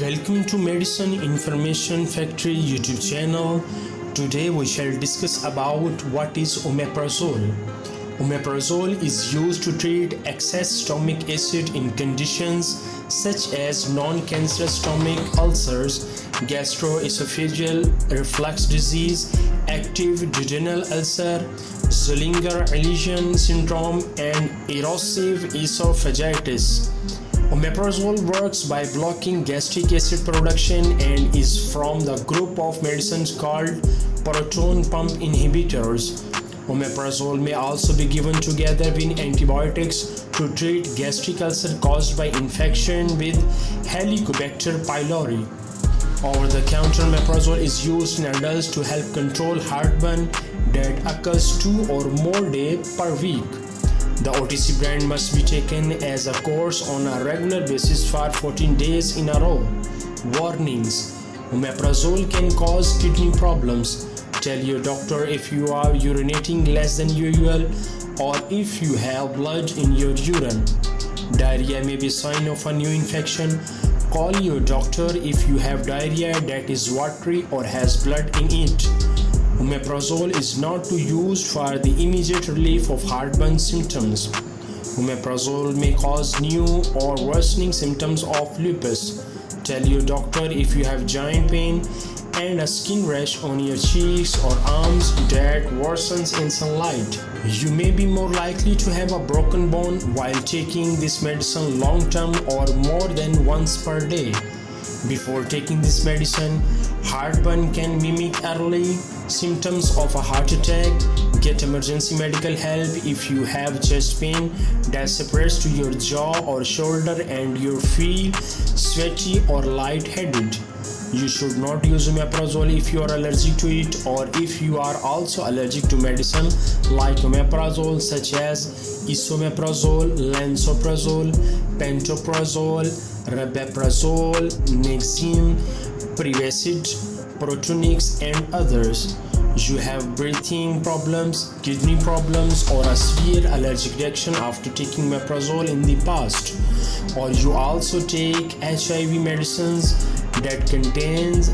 Welcome to Medicine Information Factory YouTube channel. Today we shall discuss about what is omeprazole. Omeprazole is used to treat excess stomach acid in conditions such as non-cancerous stomach ulcers, gastroesophageal reflux disease, active duodenal ulcer, Zollinger-Ellison syndrome, and erosive esophagitis. Omeprazole works by blocking gastric acid production and is from the group of medicines called proton pump inhibitors. Omeprazole may also be given together with antibiotics to treat gastric ulcer caused by infection with Helicobacter pylori. Over-the-counter omeprazole is used in adults to help control heartburn that occurs 2 or more days per week. The OTC brand must be taken as a course on a regular basis for 14 days in a row. Warnings: omeprazole can cause kidney problems. Tell your doctor if you are urinating less than usual or if you have blood in your urine. Diarrhea may be a sign of a new infection. Call your doctor if you have diarrhea that is watery or has blood in it. Omeprazole is not to used for the immediate relief of heartburn symptoms. Omeprazole may cause new or worsening symptoms of lupus. Tell your doctor if you have joint pain and a skin rash on your cheeks or arms that worsens in sunlight. You may be more likely to have a broken bone while taking this medicine long term or more than once per day. Before taking this medicine, heartburn can mimic early symptoms of a heart attack. Get emergency medical help if you have chest pain that spreads to your jaw or shoulder and you feel sweaty or lightheaded. You should not use omeprazole if you are allergic to it or if you are also allergic to medicine like omeprazole such as esomeprazole, lansoprazole, pantoprazole, rabeprazole, Nexium, Prevacid, Protonix, and others. You have breathing problems, kidney problems, or a severe allergic reaction after taking omeprazole in the past, or you also take HIV medicines that contains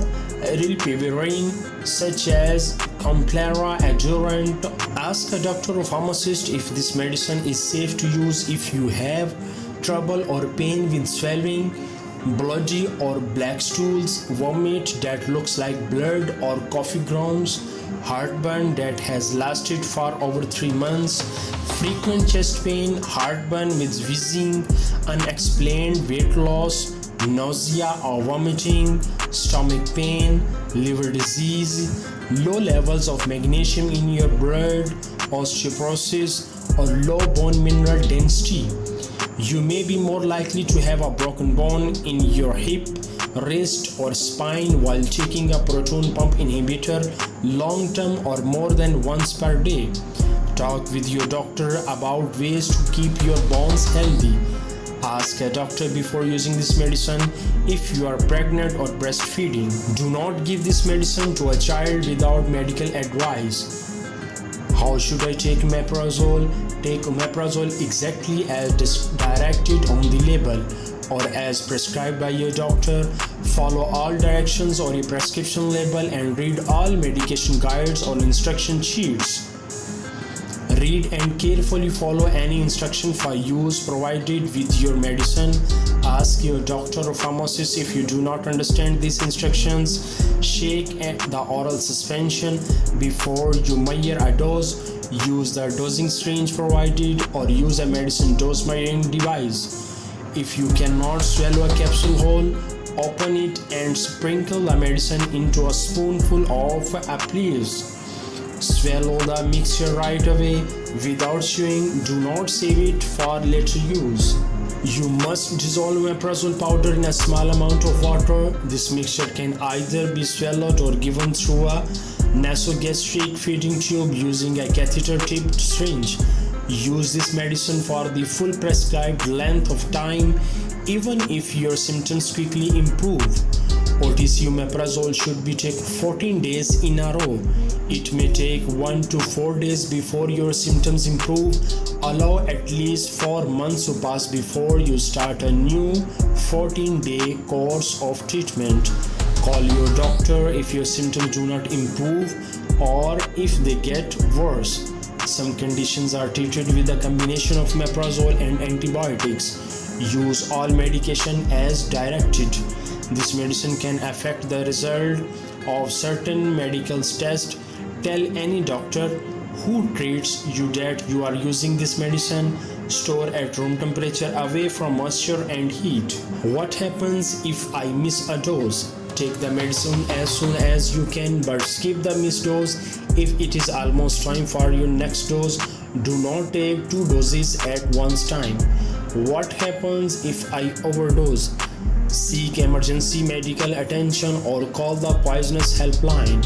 rilpivirine such as Complera Adjuvant. Ask a doctor or pharmacist if this medicine is safe to use if you have trouble or pain with swallowing, bloody or black stools, vomit that looks like blood or coffee grounds, heartburn that has lasted for over 3 months, frequent chest pain, heartburn with wheezing, unexplained weight loss, nausea or vomiting, stomach pain, liver disease, low levels of magnesium in your blood, osteoporosis, or low bone mineral density. You may be more likely to have a broken bone in your hip, wrist, or spine while taking a proton pump inhibitor long term or more than once per day. Talk with your doctor about ways to keep your bones healthy. Ask a doctor before using this medicine if you are pregnant or breastfeeding. Do not give this medicine to a child without medical advice. How should I take omeprazole? Take omeprazole exactly as directed on the label or as prescribed by your doctor. Follow all directions on a prescription label and read all medication guides or instruction sheets. Read and carefully follow any instruction for use provided with your medicine. Ask your doctor or pharmacist if you do not understand these instructions. Shake the oral suspension before you measure a dose. Use the dosing syringe provided or use a medicine dose measuring device. If you cannot swallow a capsule whole, open it and sprinkle the medicine into a spoonful of please. Swallow the mixture right away without chewing. Do not save it for later use. You must dissolve omeprazole powder in a small amount of water. This mixture can either be swallowed or given through a nasogastric feeding tube using a catheter-tipped syringe. Use this medicine for the full prescribed length of time, even if your symptoms quickly improve. OTC omeprazole should be taken 14 days in a row. It may take 1 to 4 days before your symptoms improve. Allow at least 4 months to pass before you start a new 14-day course of treatment. Call your doctor if your symptoms do not improve or if they get worse. Some conditions are treated with a combination of omeprazole and antibiotics. Use all medication as directed. This medicine can affect the result of certain medical tests. Tell any doctor who treats you that you are using this medicine. Store at room temperature away from moisture and heat. What happens if I miss a dose? Take the medicine as soon as you can, but skip the missed dose. If it is almost time for your next dose, do not take 2 doses at once time. What happens if I overdose? Seek emergency medical attention or call the poisonous helpline.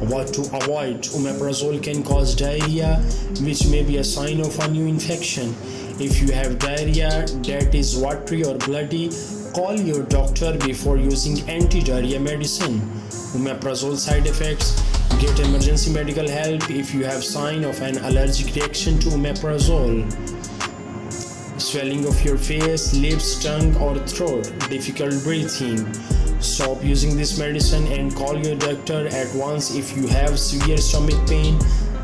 What to avoid? Omeprazole can cause diarrhea, which may be a sign of a new infection. If you have diarrhea that is watery or bloody, call your doctor before using anti-diarrhea medicine. Omeprazole side effects. Get emergency medical help if you have sign of an allergic reaction to omeprazole. Swelling of your face, lips, tongue or throat, difficult breathing. Stop using this medicine and call your doctor at once if you have severe stomach pain,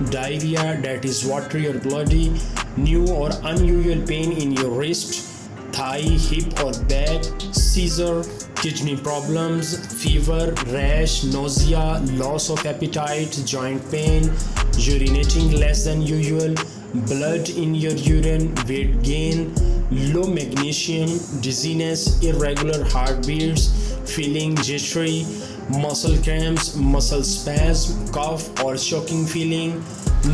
diarrhea that is watery or bloody, new or unusual pain in your wrist, thigh, hip or back, seizure, kidney problems, fever, rash, nausea, loss of appetite, joint pain, urinating less than usual, blood in your urine, weight gain, low magnesium, dizziness, irregular heartbeats, feeling jittery, muscle cramps, muscle spasm, cough or choking feeling,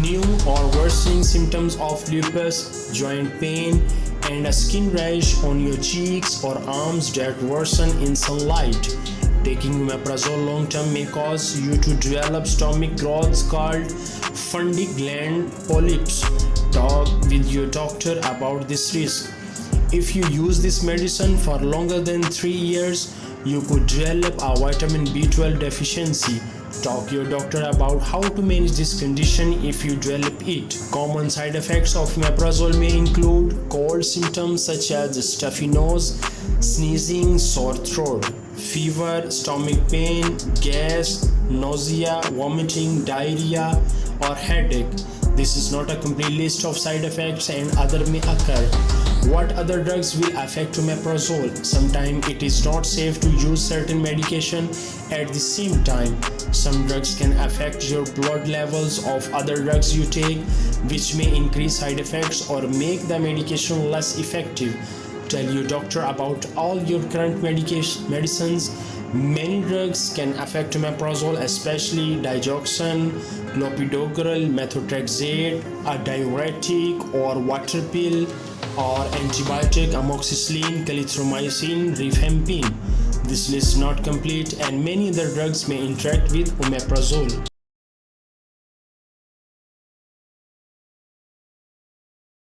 new or worsening symptoms of lupus, joint pain, and a skin rash on your cheeks or arms that worsen in sunlight. Taking omeprazole long term may cause you to develop stomach growths called fundy gland polyps. Talk with your doctor about this risk. If you use this medicine for longer than 3 years, you could develop a vitamin B12 deficiency. Talk to your doctor about how to manage this condition if you develop it. Common side effects of omeprazole may include cold symptoms such as stuffy nose, sneezing, sore throat, fever, stomach pain, gas, nausea, vomiting, diarrhea, or headache. This is not a complete list of side effects and other may occur. What other drugs will affect omeprazole? Sometimes it is not safe to use certain medication at the same time. Some drugs can affect your blood levels of other drugs you take, which may increase side effects or make the medication less effective. Tell your doctor about all your current medicines. Many drugs can affect omeprazole, especially digoxin, clopidogrel, methotrexate, a diuretic or water pill, or antibiotic amoxicillin, clarithromycin, rifampin. This list is not complete and many other drugs may interact with omeprazole.